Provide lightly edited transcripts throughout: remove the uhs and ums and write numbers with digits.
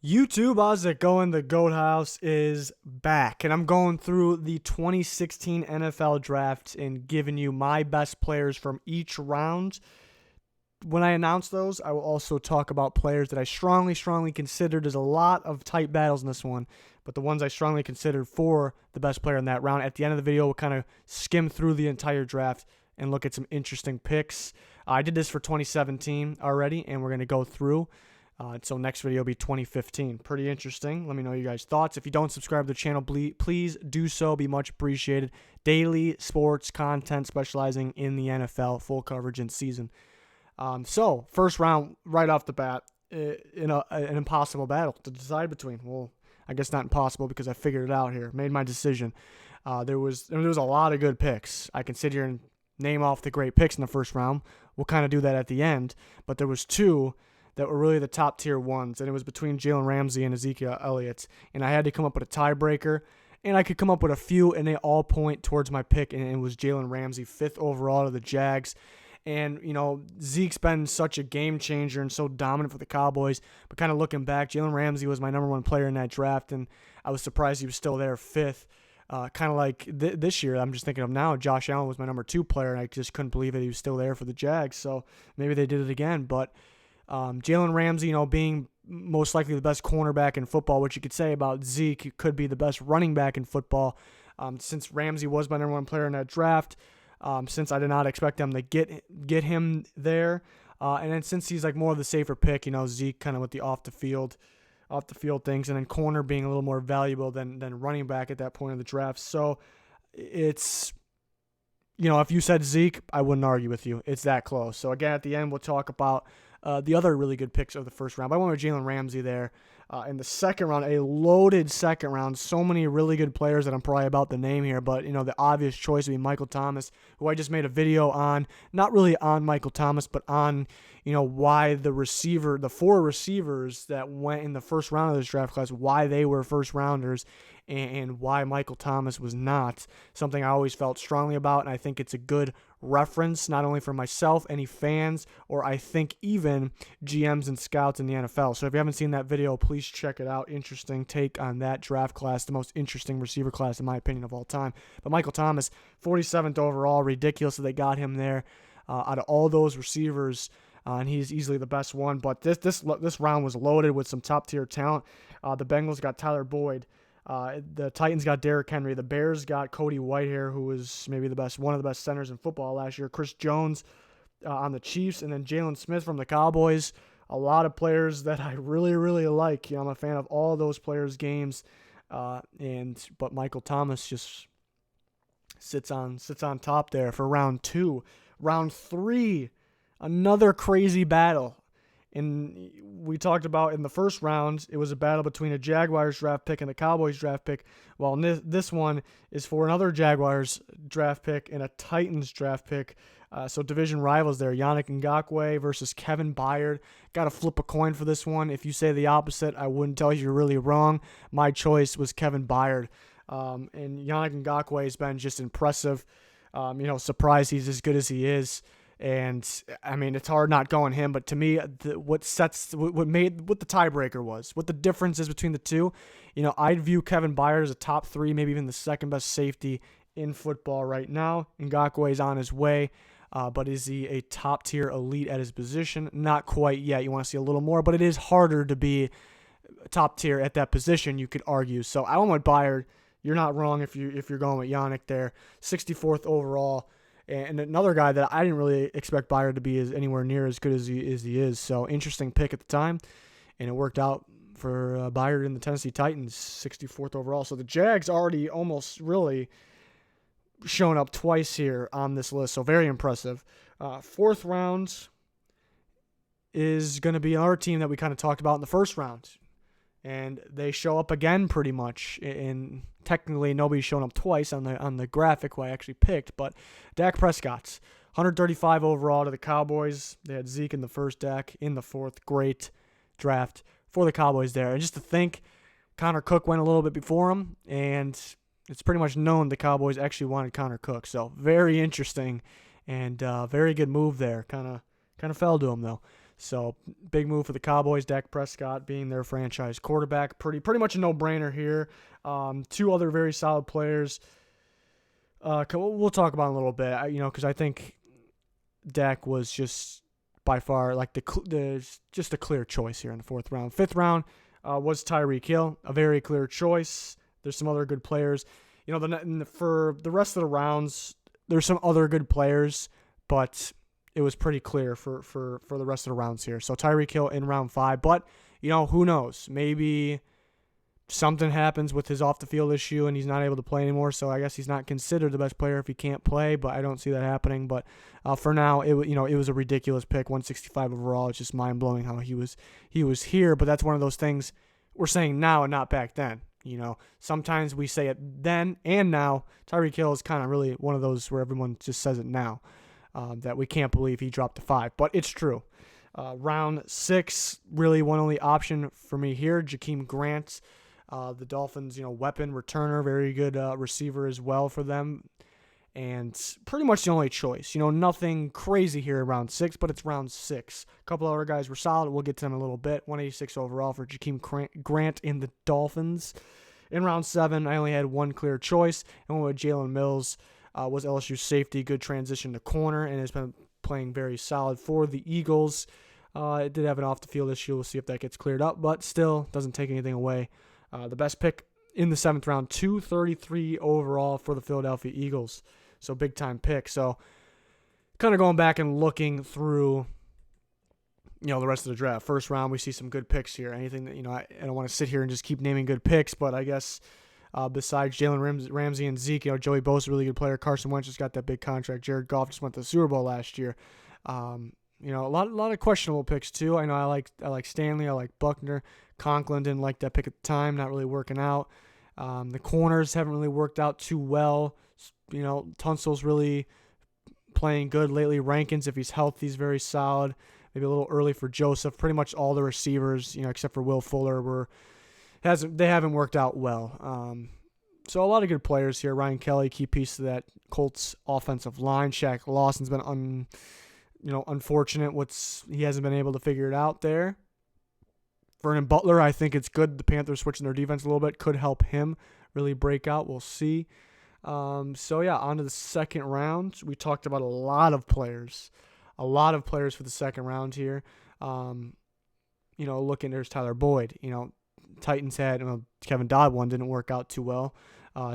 YouTube, how's it going? The GOAT House is back, and I'm going through the 2016 NFL Draft and giving you my best players from each round. When I announce those, I will also talk about players that I strongly consider. There's a lot of tight battles in this one, but the ones I strongly considered for the best player in that round. At the end of the video, we'll kind of skim through the entire draft and look at some interesting picks. I did this for 2017 already, and we're going to go through. So next video will be 2015. Pretty interesting. Let me know your guys' thoughts. If you don't subscribe to the channel, please do so. Be much appreciated. Daily sports content specializing in the NFL, full coverage in season. So first round, right off the bat, in an impossible battle to decide between. Well, I guess not impossible because I figured it out here. Made my decision. There was a lot of good picks. I can sit here and name off the great picks in the first round. We'll kind of do that at the end. But there was two that were really the top tier ones, and it was between Jalen Ramsey and Ezekiel Elliott, and I had to come up with a tiebreaker, and I could come up with a few, and they all point towards my pick, and it was Jalen Ramsey, 5th overall to the Jags. And, you know, Zeke's been such a game changer and so dominant for the Cowboys, but kind of looking back, Jalen Ramsey was my number one player in that draft, and I was surprised he was still there 5th. Kind of like this year, I'm just thinking of now, Josh Allen was my number 2 player, and I just couldn't believe that he was still there for the Jags, so maybe they did it again, but Jalen Ramsey, you know, being most likely the best cornerback in football, which you could say about Zeke, could be the best running back in football. Since Ramsey was my number one player in that draft, since I did not expect them to get him there, and then since he's like more of the safer pick, you know, Zeke kind of with the off the field things, and then corner being a little more valuable than running back at that point of the draft. So it's, you know, if you said Zeke, I wouldn't argue with you. It's that close. So again, at the end, we'll talk about the other really good picks of the first round. But I went with Jalen Ramsey there. In the second round, a loaded second round. So many really good players that I'm probably about to name here. But, you know, the obvious choice would be Michael Thomas, who I just made a video on. Not really on Michael Thomas, but on, you know, why the 4 receivers that went in the first round of this draft class, why they were first rounders, and why Michael Thomas was not. Something I always felt strongly about, and I think it's a good reference, not only for myself, any fans, or I think even GMs and scouts in the NFL. So if you haven't seen that video, please check it out. Interesting take on that draft class, the most interesting receiver class, in my opinion, of all time. But Michael Thomas, 47th overall, ridiculous that they got him there. Out of all those receivers, and he's easily the best one. But this round was loaded with some top-tier talent. The Bengals got Tyler Boyd. The Titans got Derrick Henry. The Bears got Cody Whitehair, who was maybe one of the best centers in football last year. Chris Jones on the Chiefs, and then Jalen Smith from the Cowboys. A lot of players that I really like. You know, I'm a fan of all those players' games, but Michael Thomas just sits on top there for round 2. Round 3, another crazy battle. And we talked about in the first round, it was a battle between a Jaguars draft pick and a Cowboys draft pick. Well, this one is for another Jaguars draft pick and a Titans draft pick. So division rivals there, Yannick Ngakoue versus Kevin Byard. Got to flip a coin for this one. If you say the opposite, I wouldn't tell you you're really wrong. My choice was Kevin Byard. And Yannick Ngakoue has been just impressive. You know, surprised he's as good as he is. And I mean, it's hard not going him, but to me, what the tiebreaker was, what the difference is between the two, you know, I'd view Kevin Byard as a top 3, maybe even the second best safety in football right now. Ngakoue is on his way, but is he a top tier elite at his position? Not quite yet. You want to see a little more, but it is harder to be top tier at that position, you could argue. So I went with Byard. You're not wrong if you're going with Yannick there, 64th overall. And another guy that I didn't really expect Byard to be anywhere near as good as he is. So interesting pick at the time, and it worked out for Byard and the Tennessee Titans, 64th overall. So the Jags already almost really shown up twice here on this list, so very impressive. 4th round is going to be another team that we kind of talked about in the first round. And they show up again pretty much. And technically, nobody's shown up twice on the graphic who I actually picked. But Dak Prescott's 135 overall to the Cowboys. They had Zeke in the first, Dak in the 4th. Great draft for the Cowboys there. And just to think, Connor Cook went a little bit before him, and it's pretty much known the Cowboys actually wanted Connor Cook. So very interesting and very good move there. Kind of fell to him though. So big move for the Cowboys. Dak Prescott being their franchise quarterback. Pretty much a no-brainer here. Two other very solid players. We'll talk about in a little bit. Because I think Dak was just by far like just a clear choice here in the 4th round. 5th round was Tyreek Hill, a very clear choice. There's some other good players. For the rest of the rounds, there's some other good players, but it was pretty clear for the rest of the rounds here. So Tyreek Hill in round 5, but who knows? Maybe something happens with his off-the-field issue and he's not able to play anymore, so I guess he's not considered the best player if he can't play, but I don't see that happening. But for now, it was a ridiculous pick, 165 overall. It's just mind-blowing how he was here, but that's one of those things we're saying now and not back then. Sometimes we say it then and now. Tyreek Hill is kind of really one of those where everyone just says it now, that we can't believe he dropped to 5, but it's true. Round 6, really one only option for me here, Jakeem Grant. The Dolphins, weapon returner, very good receiver as well for them, and pretty much the only choice. Nothing crazy here in round 6, but it's round 6. A couple other guys were solid. We'll get to them in a little bit. 186 overall for Jakeem Grant in the Dolphins. In round 7, I only had one clear choice, and went with Jalen Mills. Was LSU's safety, good transition to corner, and has been playing very solid for the Eagles. It did have an off-the-field issue. We'll see if that gets cleared up, but still doesn't take anything away. The best pick in the 7th round, 233 overall for the Philadelphia Eagles. So big-time pick. So kind of going back and looking through, the rest of the draft. First round, we see some good picks here. Anything that, I don't want to sit here and just keep naming good picks, but I guess besides Jalen Ramsey and Zeke, Joey Bosa, a really good player. Carson Wentz just got that big contract. Jared Goff just went to the Super Bowl last year. A lot of questionable picks too. I know I like Stanley, I like Buckner. Conklin didn't like that pick at the time, not really working out. The corners haven't really worked out too well. Tunsil's really playing good lately. Rankins, if he's healthy, is very solid. Maybe a little early for Joseph. Pretty much all the receivers, except for Will Fuller, they haven't worked out well. So a lot of good players here. Ryan Kelly, key piece to that Colts offensive line. Shaq Lawson's been unfortunate. He hasn't been able to figure it out there. Vernon Butler, I think it's good. The Panthers switching their defense a little bit could help him really break out. We'll see. On to the 2nd round. We talked about a lot of players for the 2nd round here. Looking, there's Tyler Boyd. Titans had Kevin Dodd one didn't work out too well.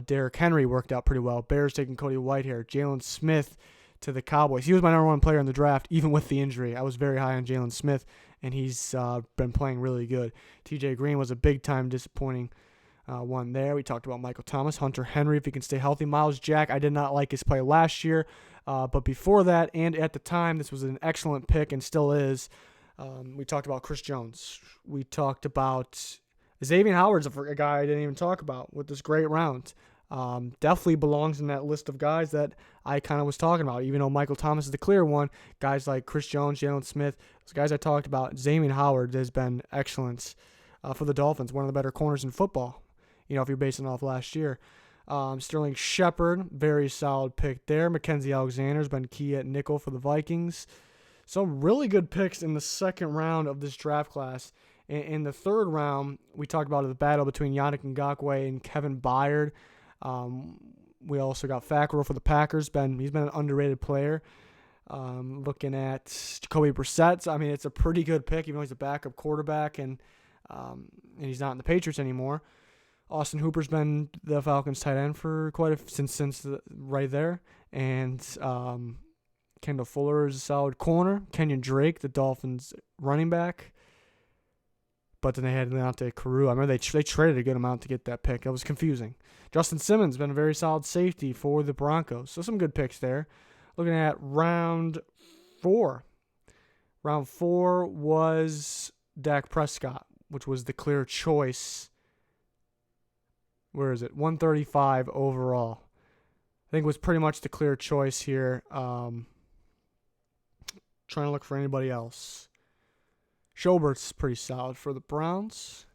Derrick Henry worked out pretty well. Bears taking Cody Whitehair. Jalen Smith to the Cowboys. He was my number 1 player in the draft, even with the injury. I was very high on Jalen Smith, and he's been playing really good. TJ Green was a big-time disappointing one there. We talked about Michael Thomas, Hunter Henry, if he can stay healthy. Miles Jack, I did not like his play last year, but before that and at the time, this was an excellent pick and still is. We talked about Chris Jones. We talked about Xavier Howard's a guy I didn't even talk about with this great round. Definitely belongs in that list of guys that I kind of was talking about. Even though Michael Thomas is the clear one, guys like Chris Jones, Jalen Smith, those guys I talked about. Xavier Howard has been excellent for the Dolphins, one of the better corners in football, if you're basing off last year. Sterling Shepard, very solid pick there. Mackenzie Alexander's been key at nickel for the Vikings. Some really good picks in the 2nd round of this draft class. In the 3rd round, we talked about the battle between Yannick Ngakoue and Kevin Byard. We also got Fackrell for the Packers. He's been an underrated player. Looking at Jacoby Brissett, it's a pretty good pick, even though he's a backup quarterback and he's not in the Patriots anymore. Austin Hooper's been the Falcons' tight end for since right there, and Kendall Fuller is a solid corner. Kenyon Drake, the Dolphins' running back. But then they had Leonte Carew. I remember they traded a good amount to get that pick. That was confusing. Justin Simmons been a very solid safety for the Broncos. So some good picks there. Looking at round 4. Round 4 was Dak Prescott, which was the clear choice. Where is it? 135 overall. I think it was pretty much the clear choice here. Trying to look for anybody else. Schobert's pretty solid for the Browns.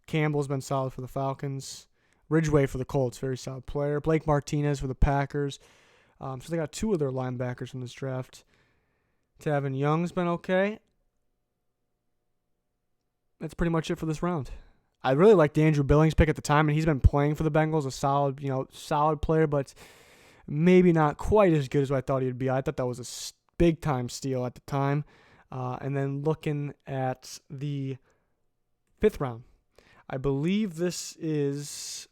Campbell's been solid for the Falcons. Ridgeway for the Colts, very solid player. Blake Martinez for the Packers. So they got 2 of their linebackers from this draft. Tavon Young's been okay. that's pretty much it for this round. I really liked the Andrew Billings pick at the time, and he's been playing for the Bengals, a solid player, but maybe not quite as good as what I thought he would be. I thought that was a big-time steal at the time. And then looking at the 5th round, I believe this is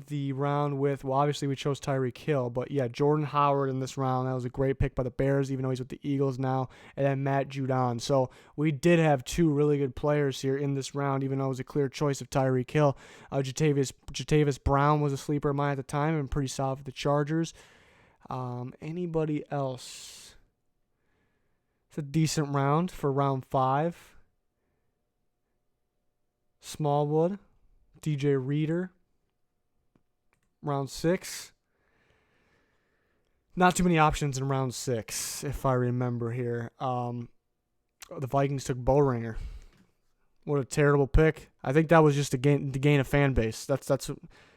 the round with, well, obviously we chose Tyreek Hill, but yeah, Jordan Howard in this round. That was a great pick by the Bears, even though he's with the Eagles now, and then Matt Judon. So we did have 2 really good players here in this round, even though it was a clear choice of Tyreek Hill. Jatavis Brown was a sleeper of mine at the time and pretty solid for the Chargers. Anybody else? It's a decent round for round 5. Smallwood, DJ Reader. Round 6. Not too many options in round 6, if I remember here. The Vikings took Bowringer. What a terrible pick. I think that was just to gain a fan base. That's what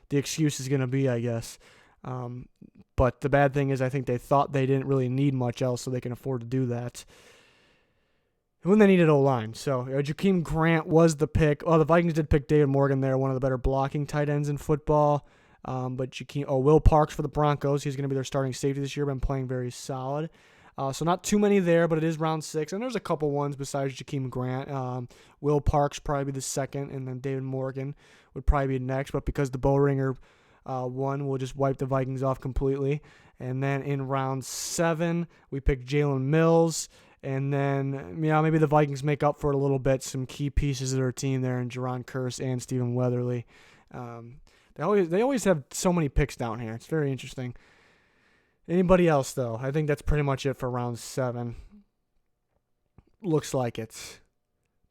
the excuse is going to be, I guess. But the bad thing is I think they thought they didn't really need much else, so they can afford to do that. When they needed O-line. So Jakeem Grant was the pick. The Vikings did pick David Morgan there, one of the better blocking tight ends in football. But Will Parks for the Broncos. He's going to be their starting safety this year. Been playing very solid. So not too many there, but it is round 6. And there's a couple ones besides Jakeem Grant. Will Parks probably be the second, and then David Morgan would probably be next. But because the Bowringer one will just wipe the Vikings off completely. And then in round 7, we picked Jalen Mills. And then, maybe the Vikings make up for it a little bit. Some key pieces of their team there in Jaron Kearse and Stephen Weatherly. They always have so many picks down here. It's very interesting. Anybody else, though? I think that's pretty much it for round 7. Looks like it's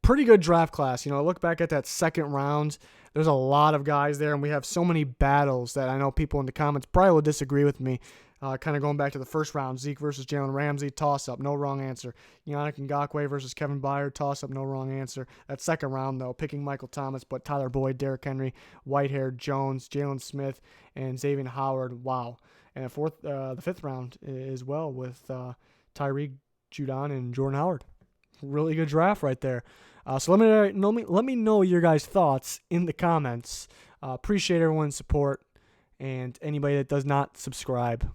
pretty good draft class. Look back at that second round. There's a lot of guys there, and we have so many battles that I know people in the comments probably will disagree with me. Kind of going back to the first round, Zeke versus Jalen Ramsey, toss-up, no wrong answer. Yannick Ngakoue versus Kevin Byard, toss-up, no wrong answer. That second round, though, picking Michael Thomas, but Tyler Boyd, Derrick Henry, Whitehair, Jones, Jalen Smith, and Xavier Howard, wow. And the 5th round as well with Tyreek, Judon, and Jordan Howard. Really good draft right there. So let me know your guys' thoughts in the comments. Appreciate everyone's support, and anybody that does not subscribe,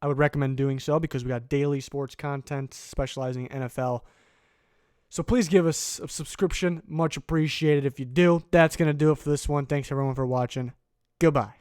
I would recommend doing so because we got daily sports content specializing in NFL. So please give us a subscription. Much appreciated if you do. That's going to do it for this one. Thanks, everyone, for watching. Goodbye.